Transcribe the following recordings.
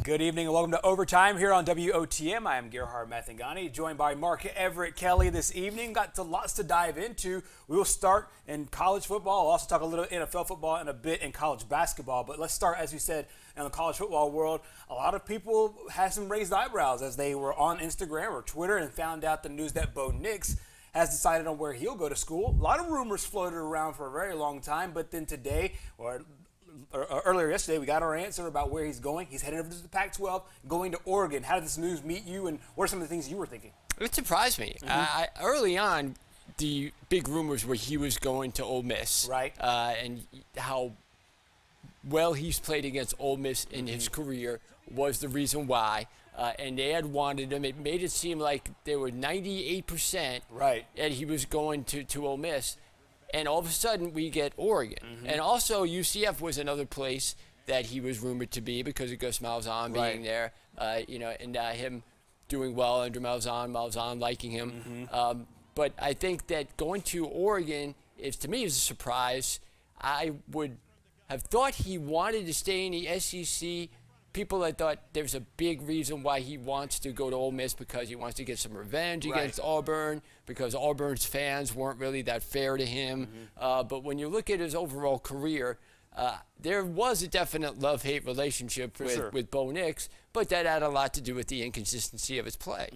Good evening and welcome to Overtime here on WOTM. I am Gerhard Mathangani, joined by Mark Everett Kelly this evening. Got lots to dive into. We will start in college football. We'll also talk a little NFL football and a bit in college basketball. But let's start, as you said, in the college football world. A lot of people had some raised eyebrows as they were on Instagram or Twitter and found out the news that Bo Nix has decided on where he'll go to school. A lot of rumors floated around for a very long time, but then today, or earlier yesterday, we got our answer about where he's going. He's headed over to the Pac-12, going to Oregon. How did this news meet you, and what are some of the things you were thinking? It surprised me. Early on, the big rumors were he was going to Ole Miss. Right. And how well he's played against Ole Miss in his career was the reason why. And they had wanted him. It made it seem like they were 98% right that he was going to Ole Miss. And all of a sudden, we get Oregon. And also, UCF was another place that he was rumored to be because of Gus Malzahn being there, and him doing well under Malzahn liking him. But I think that going to Oregon to me, is a surprise. I would have thought he wanted to stay in the SEC. People had thought there's a big reason why he wants to go to Ole Miss because he wants to get some revenge against Auburn, because Auburn's fans weren't really that fair to him. But when you look at his overall career, there was a definite love-hate relationship with Bo Nix, but that had a lot to do with the inconsistency of his play.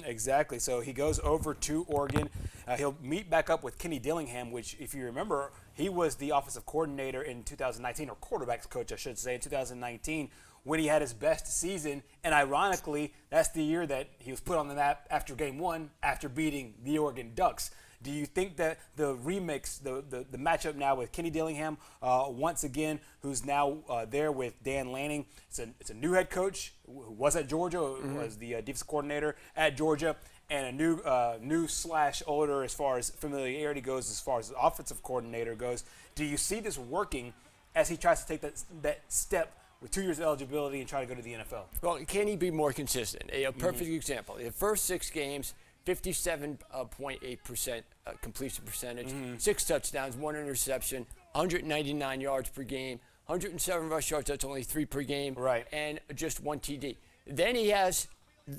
Exactly. So he goes over to Oregon. He'll meet back up with Kenny Dillingham, which, if you remember, he was the offensive coordinator in 2019, or quarterbacks coach, I should say, in 2019, when he had his best season. And ironically, that's the year that he was put on the map after game one, after beating the Oregon Ducks. Do you think that the remix, the matchup now with Kenny Dillingham, once again, who's now there with Dan Lanning, it's a new head coach who was at Georgia, was the defensive coordinator at Georgia, and a new / older as far as familiarity goes, as far as the offensive coordinator goes. Do you see this working as he tries to take that step with 2 years of eligibility and try to go to the NFL? Well, can he be more consistent? A perfect example. The first 6 games, 57.8% completion percentage, 6 touchdowns, 1 interception, 199 yards per game, 107 rush yards, that's only 3 per game, and just 1 TD. Then he has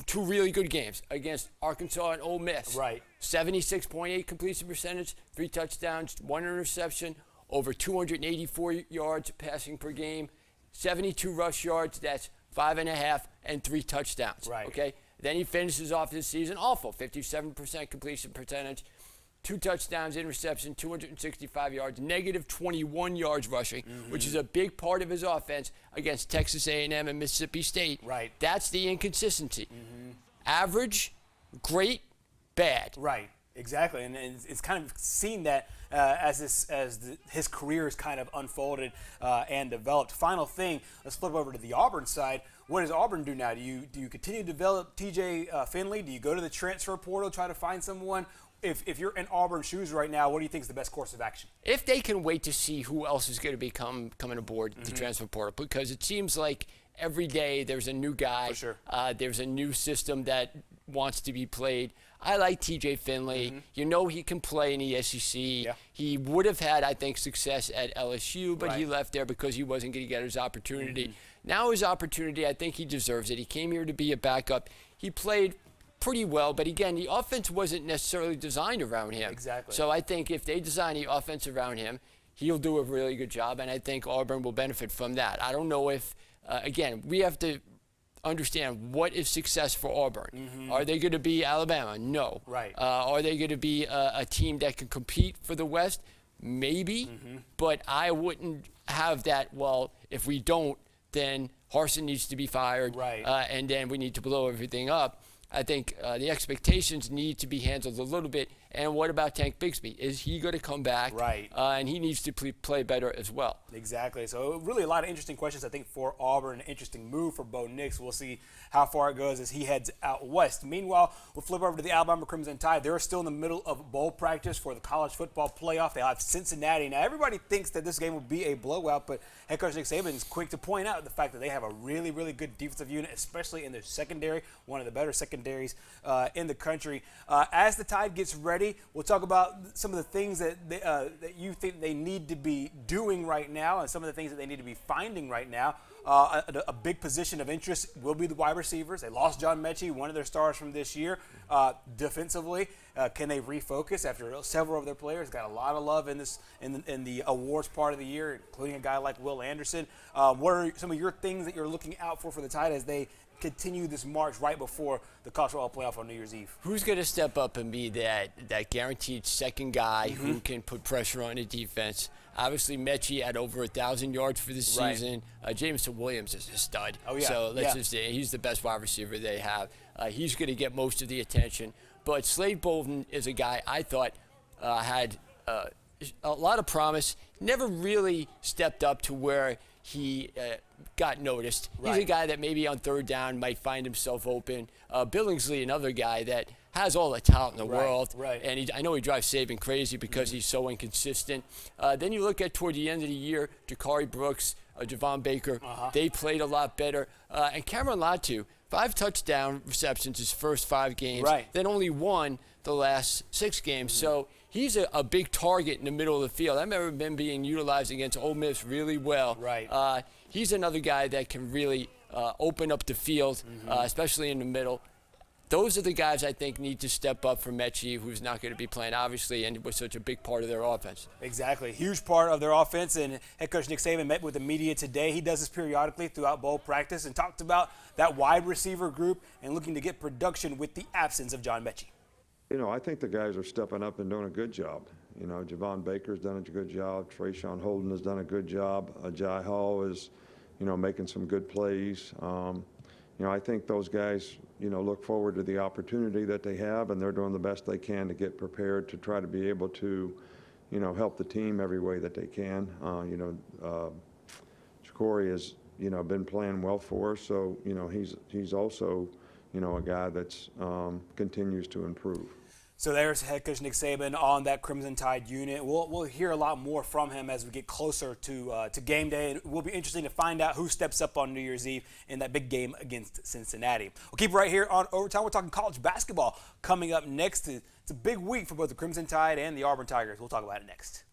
2 really good games against Arkansas and Ole Miss. 76.8 completion percentage, 3 touchdowns, 1 interception, over 284 yards passing per game, 72 rush yards, that's 5.5, and 3 touchdowns. Okay? Then he finishes off his season awful, 57% completion percentage, 2 touchdowns, interception, 265 yards, negative 21 yards rushing, which is a big part of his offense against Texas A&M and Mississippi State. That's the inconsistency. Average, great, bad. Exactly, and it's kind of seen that his career has kind of unfolded and developed. Final thing, let's flip over to the Auburn side. What does Auburn do now? Do you continue to develop TJ Finley? Do you go to the transfer portal, try to find someone? If you're in Auburn's shoes right now, what do you think is the best course of action? If they can wait to see who else is going to be coming aboard the transfer portal, because it seems like every day there's a new guy. There's a new system that wants to be played. I like TJ Finley. You know he can play in the SEC. He would have had, I think, success at LSU, but he left there because he wasn't going to get his opportunity. Now his opportunity, I think he deserves it. He came here to be a backup. He played pretty well, but again, the offense wasn't necessarily designed around him. So I think if they design the offense around him, he'll do a really good job, and I think Auburn will benefit from that. I don't know if, again, we have to understand what is success for Auburn. Are they going to be Alabama? No. Are they going to be a team that can compete for the West? Maybe, but I wouldn't have that, well, if we don't, then Harsin needs to be fired, and then we need to blow everything up. I think the expectations need to be handled a little bit. And what about Tank Bigsby? Is he going to come back? And he needs to play better as well. Exactly. So really a lot of interesting questions, I think, for Auburn. An interesting move for Bo Nix. We'll see how far it goes as he heads out west. Meanwhile, we'll flip over to the Alabama Crimson Tide. They're still in the middle of bowl practice for the college football playoff. They'll have Cincinnati. Now, everybody thinks that this game will be a blowout, but head coach Nick Saban is quick to point out the fact that they have a really, really good defensive unit, especially in their secondary, one of the better secondaries in the country. As the Tide gets ready already. We'll talk about some of the things that that you think they need to be doing right now, and some of the things that they need to be finding right now. A big position of interest will be the wide receivers. They lost John Metchie, one of their stars from this year. Defensively, can they refocus after several of their players got a lot of love in the awards part of the year, including a guy like Will Anderson? What are some of your things that you're looking out for the Tide as they continue this march right before the college football playoff on New Year's Eve? Who's going to step up and be that guaranteed second guy who can put pressure on the defense? Obviously, Metchie had over 1,000 yards for the season. Jameson Williams is a stud. Oh, yeah. So let's just say he's the best wide receiver they have. He's going to get most of the attention. But Slade Bolden is a guy I thought had a lot of promise, never really stepped up to where he got noticed. He's a guy that maybe on third down might find himself open. Billingsley, another guy that has all the talent in the world. And I know he drives Saban crazy because he's so inconsistent. Then you look at toward the end of the year, Jakari Brooks, Javon Baker, they played a lot better. And Cameron Latu, 5 touchdown receptions his first 5 games, then only 1 the last 6 games. So he's a big target in the middle of the field. I remember him being utilized against Ole Miss really well. He's another guy that can really open up the field, especially in the middle. Those are the guys I think need to step up for Metchie, who's not going to be playing, obviously, and was such a big part of their offense. Exactly. Huge part of their offense, and head coach Nick Saban met with the media today. He does this periodically throughout bowl practice and talked about that wide receiver group and looking to get production with the absence of John Metchie. You know, I think the guys are stepping up and doing a good job. You know, Javon Baker's done a good job. Trayshawn Holden has done a good job. Jai Hall is, you know, making some good plays. You know, I think those guys, you know, look forward to the opportunity that they have, and they're doing the best they can to get prepared to try to be able to, you know, help the team every way that they can. You know, Jakari has, you know, been playing well for us, so, you know, he's also, you know, a guy that's continues to improve. So there's head coach Nick Saban on that Crimson Tide unit. We'll hear a lot more from him as we get closer to game day. It will be interesting to find out who steps up on New Year's Eve in that big game against Cincinnati. We'll keep right here on Overtime. We're talking college basketball coming up next. It's a big week for both the Crimson Tide and the Auburn Tigers. We'll talk about it next.